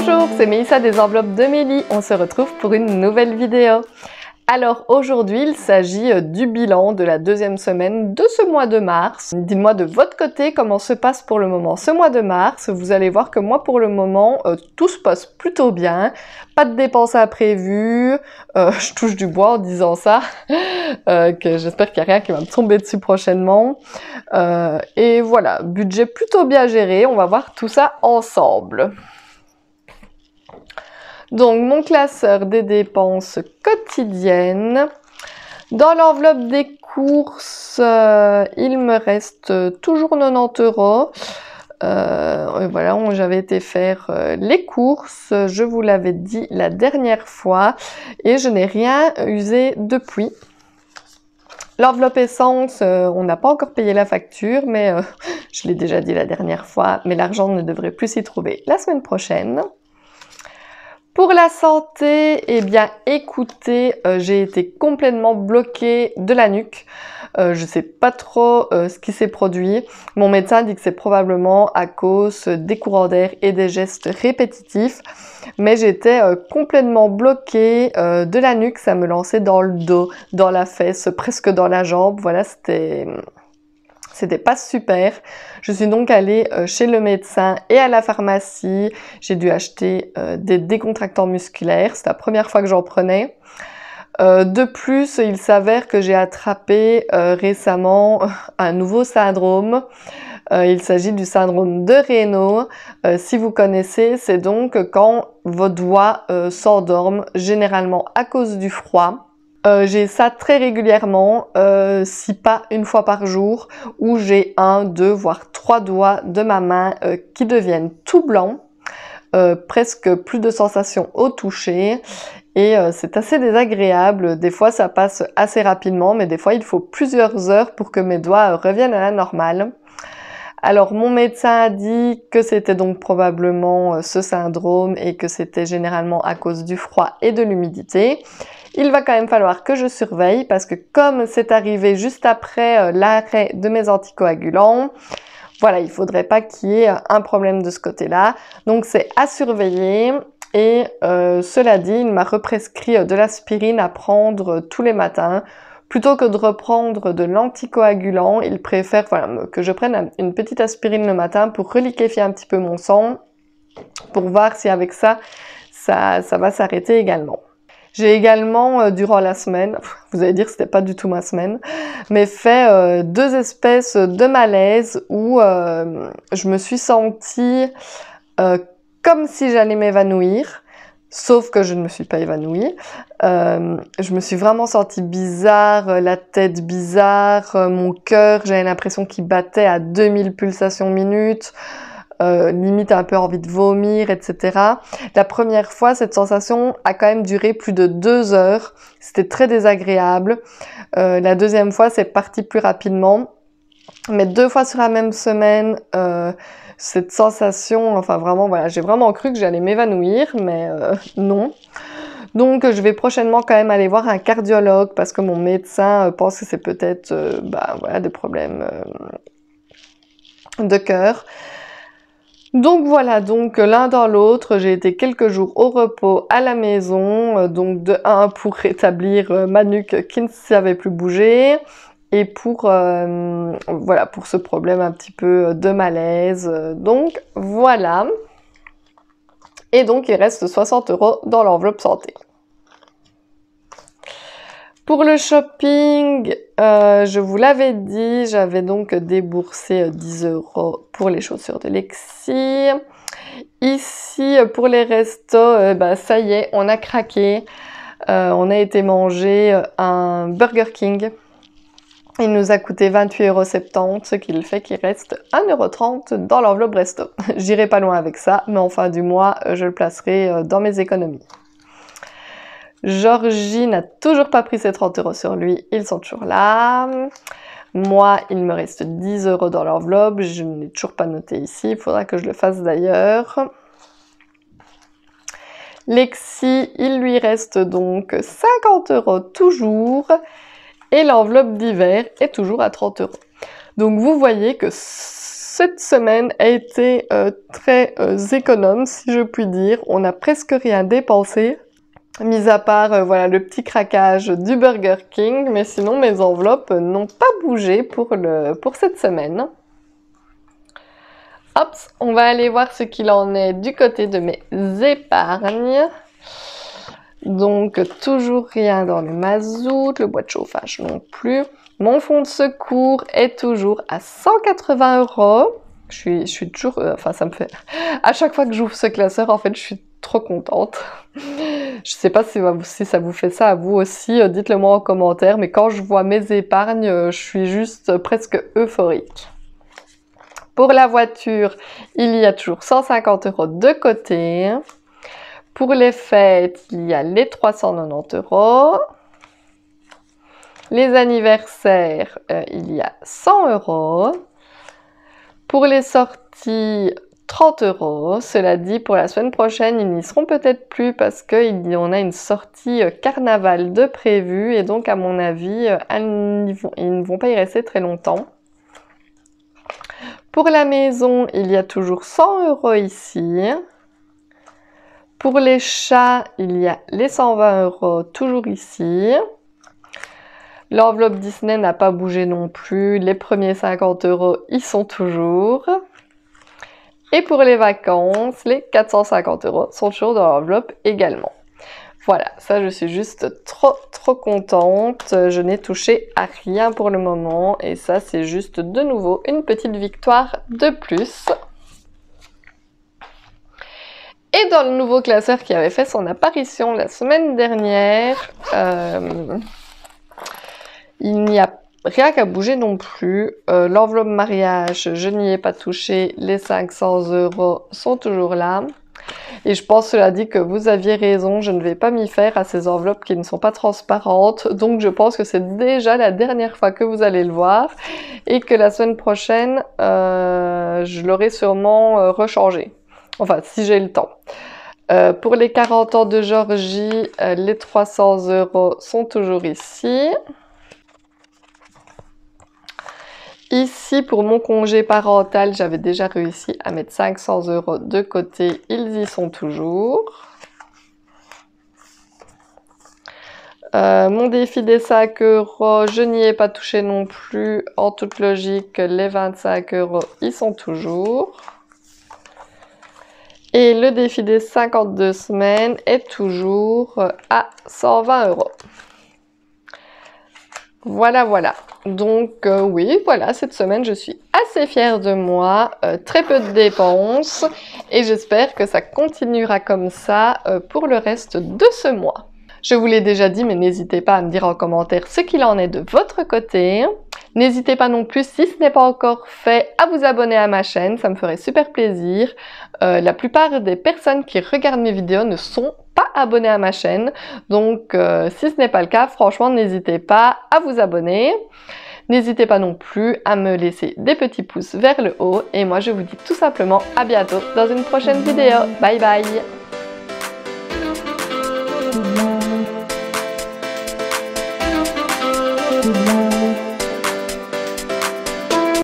Bonjour, c'est Mélissa des enveloppes de Mélie. On se retrouve pour une nouvelle vidéo. Alors aujourd'hui, il s'agit du bilan de la deuxième semaine de ce mois de mars. Dites-moi de votre côté comment se passe pour le moment ce mois de mars. Vous allez voir que moi pour le moment, tout se passe plutôt bien. Pas de dépenses imprévues. Je touche du bois en disant ça. Que j'espère qu'il n'y a rien qui va me tomber dessus prochainement. Et voilà, budget plutôt bien géré. On va voir tout ça ensemble. Donc, mon classeur des dépenses quotidiennes. Dans l'enveloppe des courses, il me reste toujours 90 €. Voilà, j'avais été faire les courses, je vous l'avais dit la dernière fois, et je n'ai rien usé depuis. L'enveloppe essence, on n'a pas encore payé la facture, mais je l'ai déjà dit la dernière fois, mais l'argent ne devrait plus s'y trouver la semaine prochaine. Pour la santé, eh bien écoutez, j'ai été complètement bloquée de la nuque. Je sais pas trop ce qui s'est produit. Mon médecin dit que c'est probablement à cause des courants d'air et des gestes répétitifs. Mais j'étais complètement bloquée de la nuque, ça me lançait dans le dos, dans la fesse, presque dans la jambe. Voilà, c'était pas super. Je suis donc allée chez le médecin et à la pharmacie. J'ai dû acheter des décontractants musculaires. C'est la première fois que j'en prenais. De plus, il s'avère que j'ai attrapé récemment un nouveau syndrome. Il s'agit du syndrome de Raynaud. Si vous connaissez, c'est donc quand vos doigts s'endorment, généralement à cause du froid. J'ai ça très régulièrement, si pas une fois par jour, où j'ai 1, 2, voire 3 doigts de ma main qui deviennent tout blancs, presque plus de sensation au toucher, et c'est assez désagréable. Des fois ça passe assez rapidement, mais des fois il faut plusieurs heures pour que mes doigts reviennent à la normale. Alors mon médecin a dit que c'était donc probablement ce syndrome et que c'était généralement à cause du froid et de l'humidité. Il va quand même falloir que je surveille parce que comme c'est arrivé juste après l'arrêt de mes anticoagulants, voilà, il faudrait pas qu'il y ait un problème de ce côté-là. Donc c'est à surveiller et cela dit, il m'a represcrit de l'aspirine à prendre tous les matins. Plutôt que de reprendre de l'anticoagulant, il préfère que je prenne une petite aspirine le matin pour reliquéfier un petit peu mon sang, pour voir si avec ça va s'arrêter également. J'ai également, durant la semaine, vous allez dire que c'était pas du tout ma semaine, mais fait 2 espèces de malaise où je me suis sentie comme si j'allais m'évanouir, sauf que je ne me suis pas évanouie. Je me suis vraiment sentie bizarre, la tête bizarre, mon cœur, j'avais l'impression qu'il battait à 2000 pulsations minutes. Limite un peu envie de vomir, etc. La première fois, cette sensation a quand même duré plus de 2 heures. C'était très désagréable. La deuxième fois, c'est parti plus rapidement. Mais 2 fois sur la même semaine, cette sensation, enfin vraiment, voilà, j'ai vraiment cru que j'allais m'évanouir, mais non. Donc je vais prochainement quand même aller voir un cardiologue parce que mon médecin pense que c'est peut-être voilà, des problèmes de cœur. Donc voilà, donc l'un dans l'autre, j'ai été quelques jours au repos à la maison, donc de 1 pour rétablir ma nuque qui ne savait plus bouger, et pour voilà, pour ce problème un petit peu de malaise. Donc voilà. Et donc il reste 60 € dans l'enveloppe santé. Pour le shopping, je vous l'avais dit, j'avais donc déboursé 10 € pour les chaussures de Lexi. Ici, pour les restos, ça y est, on a craqué. On a été manger un Burger King. Il nous a coûté 28,70 €, ce qui fait qu'il reste 1,30 € dans l'enveloppe resto. J'irai pas loin avec ça, mais en fin du mois, je le placerai dans mes économies. Georgie n'a toujours pas pris ses 30 € sur lui, ils sont toujours là. Moi, il me reste 10 € dans l'enveloppe, je ne l'ai toujours pas noté ici, il faudra que je le fasse d'ailleurs. Lexi, il lui reste donc 50 € toujours, et l'enveloppe d'hiver est toujours à 30 €. Donc vous voyez que cette semaine a été très économe, si je puis dire. On n'a presque rien dépensé, mis à part voilà, le petit craquage du Burger King, mais sinon mes enveloppes n'ont pas bougé pour cette semaine. Hop, on va aller voir ce qu'il en est du côté de mes épargnes. Donc, toujours rien dans le mazout, le bois de chauffage non plus. Mon fonds de secours est toujours à 180 €. Je suis toujours... enfin, ça me fait... À chaque fois que j'ouvre ce classeur, en fait, je suis trop contente. Je sais pas si ça vous fait ça à vous aussi, dites-le moi en commentaire. Mais quand je vois mes épargnes, je suis juste presque euphorique. Pour la voiture, il y a toujours 150 € de côté. Pour les fêtes, il y a les 390 €. Les anniversaires, il y a 100 €. Pour les sorties, 30 €. Cela dit, pour la semaine prochaine, ils n'y seront peut-être plus parce qu'il y en a une sortie carnaval de prévu. Et donc, à mon avis, ils ne vont pas y rester très longtemps. Pour la maison, il y a toujours 100 € ici. Pour les chats, il y a les 120 € toujours ici. L'enveloppe Disney n'a pas bougé non plus. Les premiers 50 €, ils sont toujours. Et pour les vacances, les 450 € sont toujours dans l'enveloppe également. Voilà, ça je suis juste trop contente. Je n'ai touché à rien pour le moment et ça c'est juste de nouveau une petite victoire de plus. Et dans le nouveau classeur qui avait fait son apparition la semaine dernière, il n'y a rien qu'à bouger non plus. L'enveloppe mariage, je n'y ai pas touché. Les 500 € sont toujours là. Et je pense, cela dit, que vous aviez raison, je ne vais pas m'y faire à ces enveloppes qui ne sont pas transparentes. Donc je pense que c'est déjà la dernière fois que vous allez le voir. Et que la semaine prochaine, je l'aurai sûrement rechangé. Enfin, si j'ai le temps. Pour les 40 ans de Georgie, les 300 € sont toujours ici. Ici, pour mon congé parental, j'avais déjà réussi à mettre 500 € de côté. Ils y sont toujours. Mon défi des 5 €, je n'y ai pas touché non plus. En toute logique, les 25 €, ils sont toujours. Et le défi des 52 semaines est toujours à 120 €. Voilà, voilà. Donc oui, voilà, cette semaine, je suis assez fière de moi. Très peu de dépenses. Et j'espère que ça continuera comme ça pour le reste de ce mois. Je vous l'ai déjà dit, mais n'hésitez pas à me dire en commentaire ce qu'il en est de votre côté. N'hésitez pas non plus, si ce n'est pas encore fait, à vous abonner à ma chaîne, ça me ferait super plaisir. La plupart des personnes qui regardent mes vidéos ne sont pas abonnées à ma chaîne, donc si ce n'est pas le cas, franchement, n'hésitez pas à vous abonner. N'hésitez pas non plus à me laisser des petits pouces vers le haut, et moi je vous dis tout simplement à bientôt dans une prochaine vidéo. Bye bye!